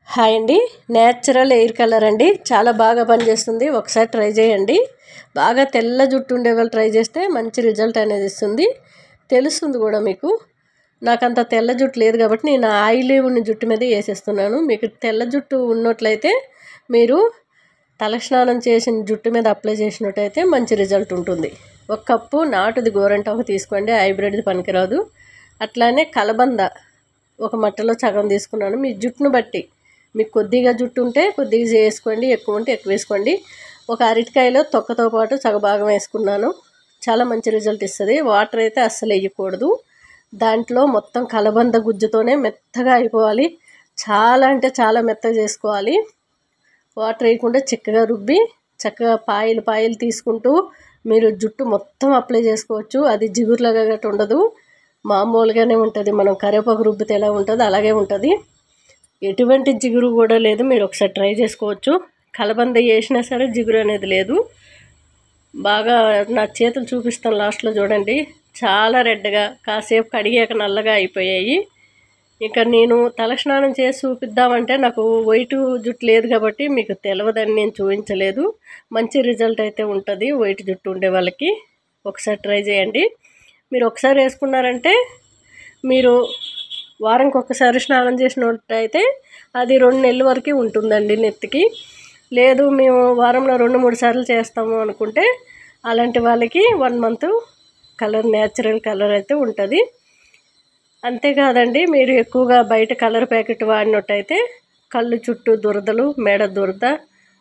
Hi అండి. Natural air colour అండి. చాలా బాగా పనిచేస్తుంది. ఒకసారి ట్రై చేయండి. బాగా తెల్ల జుట్టు ఉండే వాళ్ళు ట్రై చేస్తే మంచి రిజల్ట్ అనేది ఇస్తుంది. తెలుస్తుంది కూడా మీకు. నాకంత తెల్ల జుట్టు లేదు కాబట్టి నేను ఆయిలీ ఉన్న జుట్టు మీద వేసేస్తున్నాను. మీకు తెల్ల జుట్టు ఉన్నట్లయితే మీరు తలస్నానం చేసిన జుట్టు మీద అప్లై చేసినట్టయితే మంచి రిజల్ట్ ఉంటుంది. ఒక కప్పు నాటుది గోరంటాకు తీసుకోండి, హైబ్రిడ్ది పనికిరాదు. అట్లానే కలబంద ఒక మట్టలో సగం తీసుకున్నాను. మీ జుట్టును బట్టి మీకు కొద్దిగా జుట్టు ఉంటే కొద్దిగా వేసుకోండి, ఎక్కువ ఉంటే ఎక్కువ వేసుకోండి. ఒక అరటికాయలో తొక్కతో పాటు సగభాగం వేసుకున్నాను. చాలా మంచి రిజల్ట్ ఇస్తుంది. వాటర్ అయితే అస్సలు వేయకూడదు. దాంట్లో మొత్తం కలబంద గుజ్జుతోనే మెత్తగా అయిపోవాలి. చాలా అంటే చాలా మెత్తగా చేసుకోవాలి. వాటర్ వేయకుండా చిక్కగా రుబ్బి చక్కగా పాయలు తీసుకుంటూ మీరు జుట్టు మొత్తం అప్లై చేసుకోవచ్చు. అది జిగురులాగా గట్రా ఉండదు, మామూలుగానే ఉంటుంది. మనం కరివేపాకు రుబ్బితే ఎలా ఉంటుందో అలాగే ఉంటుంది. ఎటువంటి జిగురు కూడా లేదు. మీరు ఒకసారి ట్రై చేసుకోవచ్చు. కలబంద వేసినా సరే జిగురు అనేది లేదు. బాగా నా చేతులు చూపిస్తాను లాస్ట్లో చూడండి. చాలా రెడ్గా కాసేపు కడిగాక నల్లగా అయిపోయాయి. ఇక నేను తలస్నానం చేసి చూపిద్దామంటే నాకు వైట్ జుట్టు లేదు కాబట్టి మీకు తెలియదని నేను చూపించలేదు. మంచి రిజల్ట్ అయితే ఉంటుంది వైట్ జుట్టు ఉండే వాళ్ళకి. ఒకసారి ట్రై చేయండి. మీరు ఒకసారి వేసుకున్నారంటే మీరు వారానికి ఒక్కసారి స్నానం చేసినట్టయితే అది 2 నెలల వరకు ఉంటుందండి నెత్తికి. లేదు మేము వారంలో 2-3 సార్లు చేస్తాము అనుకుంటే అలాంటి వాళ్ళకి 1 మంత్ కలర్ న్యాచురల్ కలర్ అయితే ఉంటుంది. అంతేకాదండి, మీరు ఎక్కువగా బయట కలర్ ప్యాకెట్ వాడినట్టయితే కళ్ళు చుట్టూ దురదలు, మెడ దురద,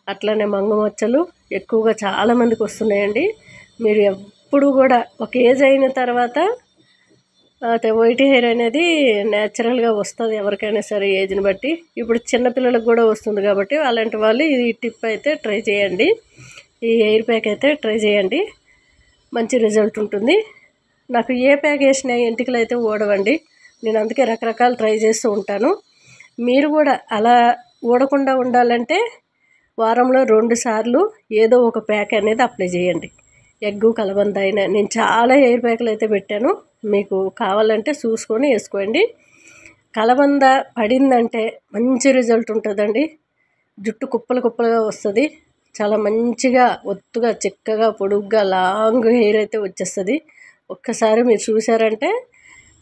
అట్లనే మంగుమచ్చలు ఎక్కువగా చాలామందికి వస్తున్నాయండి. మీరు ఎప్పుడు కూడా ఒక ఏజ్ అయిన తర్వాత వైట్ హెయిర్ అనేది న్యాచురల్గా వస్తుంది ఎవరికైనా సరే ఏజ్ని బట్టి. ఇప్పుడు చిన్నపిల్లలకు కూడా వస్తుంది కాబట్టి అలాంటి వాళ్ళు ఈ టిప్ అయితే ట్రై చేయండి. ఈ హెయిర్ ప్యాక్ అయితే ట్రై చేయండి. మంచి రిజల్ట్ ఉంటుంది. నాకు ఏ ప్యాక్ వేసినా ఎంటికలు అయితే ఊడవండి. నేను అందుకే రకరకాలు ట్రై చేస్తూ ఉంటాను. మీరు కూడా అలా ఊడకుండా ఉండాలంటే వారంలో 2 సార్లు ఏదో ఒక ప్యాక్ అనేది అప్లై చేయండి. ఎగ్గు కలబంద అయినా. నేను చాలా హెయిర్ ప్యాక్లు అయితే పెట్టాను. మీకు కావాలంటే చూసుకొని వేసుకోండి. కలబంద పడిందంటే మంచి రిజల్ట్ ఉంటుందండి. జుట్టు కుప్పలుగా వస్తుంది. చాలా మంచిగా ఒత్తుగా చిక్కగా పొడుగ్గా లాంగ్ హెయిర్ అయితే వచ్చేస్తుంది. ఒక్కసారి మీరు చూసారంటే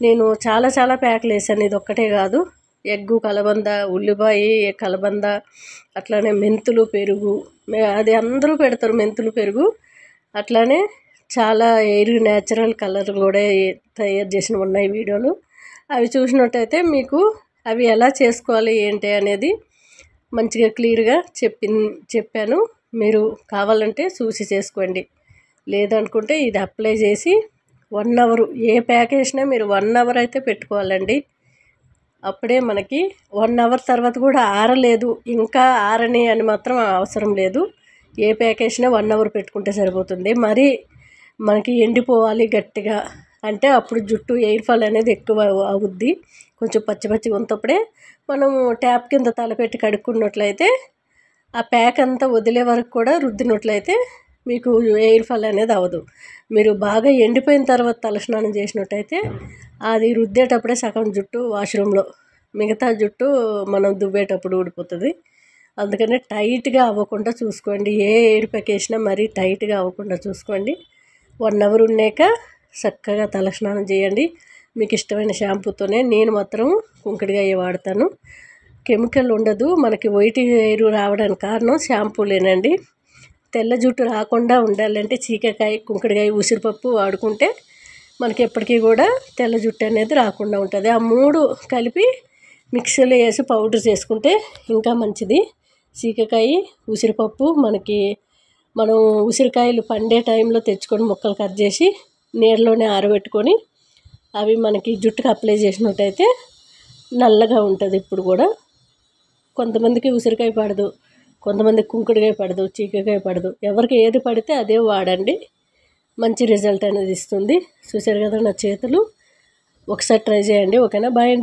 నేను చాలా ప్యాక్లు వేసాను. ఇది ఒక్కటే కాదు. ఎగ్గు కలబంద, ఉల్లిపాయ కలబంద, అట్లానే మెంతులు పెరుగు, అది అందరూ పెడతారు మెంతులు పెరుగు. అట్లానే చాలా హెయిర్ న్యాచురల్ కలర్ కూడా తయారు చేసినవి ఉన్నాయి వీడియోలు. అవి చూసినట్టయితే మీకు అవి ఎలా చేసుకోవాలి ఏంటి అనేది మంచిగా క్లియర్గా చెప్పాను. మీరు కావాలంటే చూసి చేసుకోండి. లేదనుకుంటే ఇది అప్లై చేసి 1 అవర్ ఏ ప్యాక్ వేసినా మీరు 1 అవర్ అయితే పెట్టుకోవాలండి. అప్పుడే మనకి 1 అవర్ తర్వాత కూడా ఆరలేదు ఇంకా ఆరని అని మాత్రం అవసరం లేదు. ఏ ప్యాక్ వేసినా 1 అవర్ పెట్టుకుంటే సరిపోతుంది. మరి మనకి ఎండిపోవాలి గట్టిగా అంటే అప్పుడు జుట్టు ఎయిర్ ఫాల్ అనేది ఎక్కువ అవుద్ది. కొంచెం పచ్చిగా ఉన్నప్పుడే మనము ట్యాప్ కింద తలపెట్టి కడుక్కున్నట్లయితే ఆ ప్యాక్ అంతా వదిలే వరకు కూడా రుద్దినట్లయితే మీకు ఎయిర్ ఫాల్ అనేది అవ్వదు. మీరు బాగా ఎండిపోయిన తర్వాత తలస్నానం చేసినట్టయితే అది రుద్దేటప్పుడే సగం జుట్టు వాష్రూమ్లో, మిగతా జుట్టు మనం దువ్వేటప్పుడు ఊడిపోతుంది. అందుకనే టైట్గా అవ్వకుండా చూసుకోండి. ఏ ఎయిర్ ప్యాక్ వేసినా మరీ టైట్గా అవ్వకుండా చూసుకోండి. 1 అవర్ ఉన్నాక చక్కగా తలస్నానం చేయండి. మీకు ఇష్టమైన షాంపూతోనే. నేను మాత్రం కుంకుడుకాయ వాడతాను. కెమికల్ ఉండదు. మనకి వైట్ హెయిర్ రావడానికి కారణం షాంపూలేనండి. తెల్ల జుట్టు రాకుండా ఉండాలంటే చీకకాయ, కుంకుడుకాయ, ఉసిరిపప్పు వాడుకుంటే మనకి ఎప్పటికీ కూడా తెల్ల జుట్టు అనేది రాకుండా ఉంటుంది. ఆ 3 కలిపి మిక్సీలో వేసి పౌడర్ చేసుకుంటే ఇంకా మంచిది. చీకకాయ, ఉసిరిపప్పు, మనం ఉసిరికాయలు పండే టైంలో తెచ్చుకొని ముక్కలు కట్ చేసి నీళ్ళలోనే ఆరబెట్టుకొని అవి మనకి జుట్టుకు అప్లై చేసినట్టయితే నల్లగా ఉంటుంది. ఇప్పుడు కూడా కొంతమందికి ఉసిరికాయ పడదు, కొంతమందికి కుంకుడుకాయ పడదు, చీకకాయ పడదు. ఎవరికి ఏది పడితే అదే వాడండి. మంచి రిజల్ట్ అనేది ఇస్తుంది. చూసారు కదా నా చేతులు. ఒకసారి ట్రై చేయండి. ఓకేనా? బాయ్ అండి.